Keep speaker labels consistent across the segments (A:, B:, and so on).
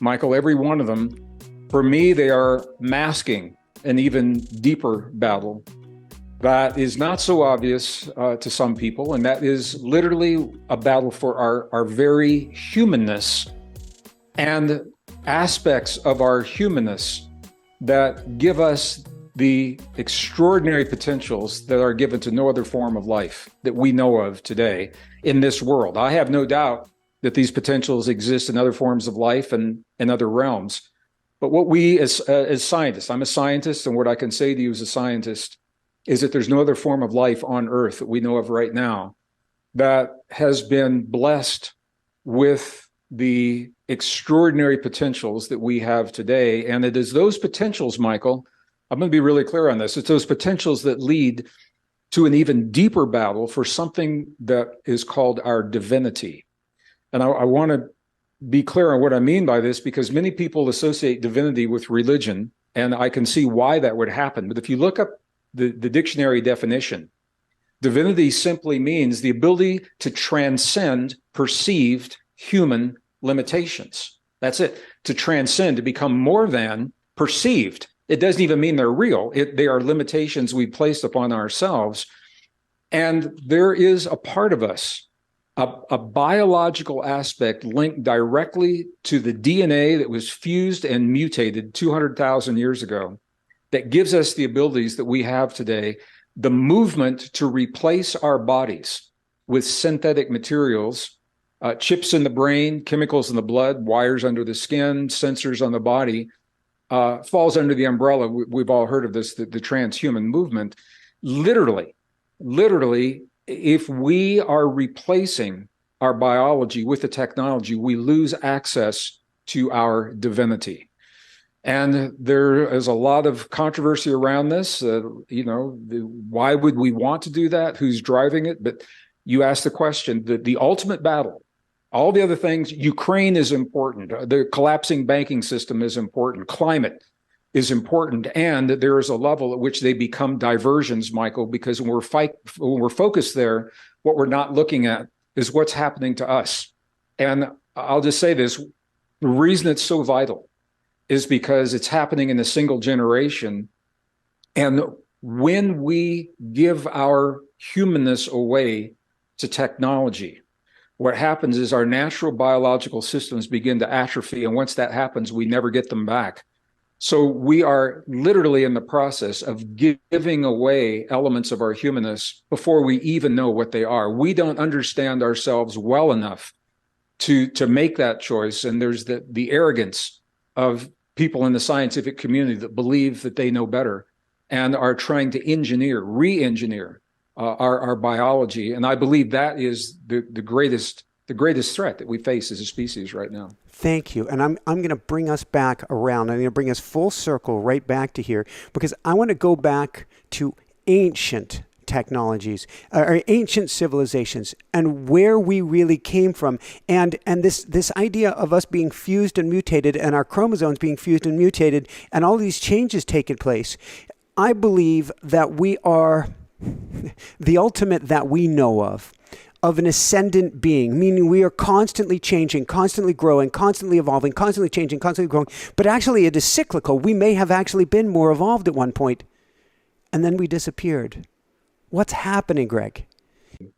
A: Michael, every one of them. For me, they are masking an even deeper battle that is not so obvious to some people, and that is literally a battle for our very humanness and aspects of our humanness that give us the extraordinary potentials that are given to no other form of life that we know of today in this world. I have no doubt that these potentials exist in other forms of life and in other realms. But what we as scientists, I'm a scientist, and what I can say to you as a scientist is that there's no other form of life on Earth that we know of right now that has been blessed with the extraordinary potentials that we have today. And it is those potentials, Michael, I'm going to be really clear on this. It's those potentials that lead to an even deeper battle for something that is called our divinity. And I want to be clear on what I mean by this, because many people associate divinity with religion, and I can see why that would happen. But if you look up the dictionary definition, divinity simply means the ability to transcend perceived human limitations. That's it. To transcend, to become more than perceived. It doesn't even mean they're real. They are limitations we placed upon ourselves. And there is a part of us, a biological aspect linked directly to the DNA that was fused and mutated 200,000 years ago, that gives us the abilities that we have today, the movement to replace our bodies with synthetic materials, chips in the brain, chemicals in the blood, wires under the skin, sensors on the body, falls under the umbrella. We've all heard of this, the transhuman movement. Literally, if we are replacing our biology with the technology, we lose access to our divinity. And there is a lot of controversy around this. Why would we want to do that? Who's driving it? But you asked the question, the ultimate battle, all the other things, Ukraine is important. The collapsing banking system is important. Climate is important. And there is a level at which they become diversions, Michael, because when we're focused there, what we're not looking at is what's happening to us. And I'll just say this, the reason it's so vital is because it's happening in a single generation. And when we give our humanness away to technology, what happens is our natural biological systems begin to atrophy. And once that happens, we never get them back. So we are literally in the process of giving away elements of our humanness before we even know what they are. We don't understand ourselves well enough to make that choice. And there's the arrogance of people in the scientific community that believe that they know better and are trying to re-engineer our biology. And I believe that is the greatest threat that we face as a species right now.
B: Thank you. And I'm going to bring us back around. I'm going to bring us full circle right back to here, because I want to go back to ancient technologies, or ancient civilizations, and where we really came from. And this idea of us being fused and mutated, and our chromosomes being fused and mutated, and all these changes taking place. I believe that we are the ultimate that we know of an ascendant being, meaning we are constantly changing, constantly growing, constantly evolving, constantly changing, constantly growing. But actually it is cyclical. We may have actually been more evolved at one point, and then we disappeared. What's happening, Greg?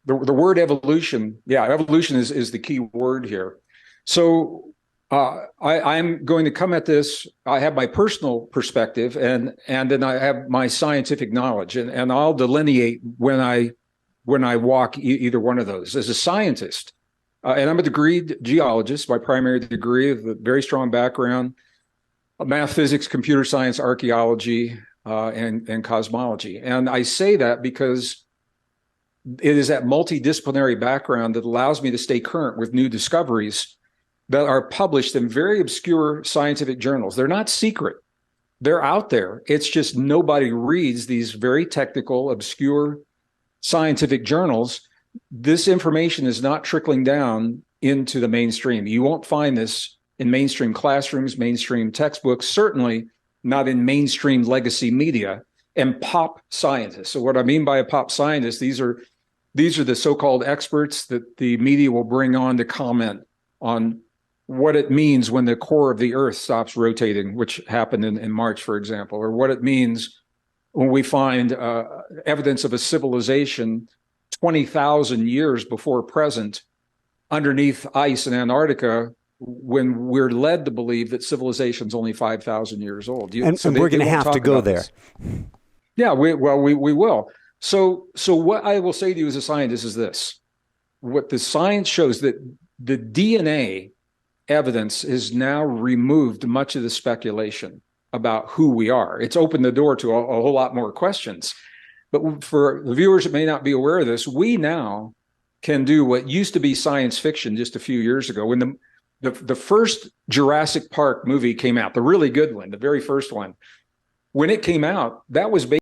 A: The word evolution, evolution is the key word here. So I'm going to come at this. I have my personal perspective, and then I have my scientific knowledge, and I'll delineate when I walk either one of those. As a scientist, and I'm a degreed geologist, my primary degree, of a very strong background, math, physics, computer science, archaeology, and cosmology. And I say that because it is that multidisciplinary background that allows me to stay current with new discoveries that are published in very obscure scientific journals. They're not secret. They're out there. It's just nobody reads these very technical, obscure scientific journals. This information is not trickling down into the mainstream. You won't find this in mainstream classrooms, mainstream textbooks, certainly not in mainstream legacy media and pop scientists. So what I mean by a pop scientist, these are the so-called experts that the media will bring on to comment on what it means when the core of the Earth stops rotating, which happened in March, for example, or what it means when we find evidence of a civilization 20,000 years before present underneath ice in Antarctica, when we're led to believe that civilization's only 5,000 years old.
B: And we're going to have to go there.
A: Yeah, we will. So what I will say to you as a scientist is this: what the science shows, that the DNA evidence has now removed much of the speculation about who we are. It's opened the door to a whole lot more questions. But for the viewers that may not be aware of this, we now can do what used to be science fiction just a few years ago. When the first Jurassic Park movie came out, the really good one, the very first one, when it came out, that was based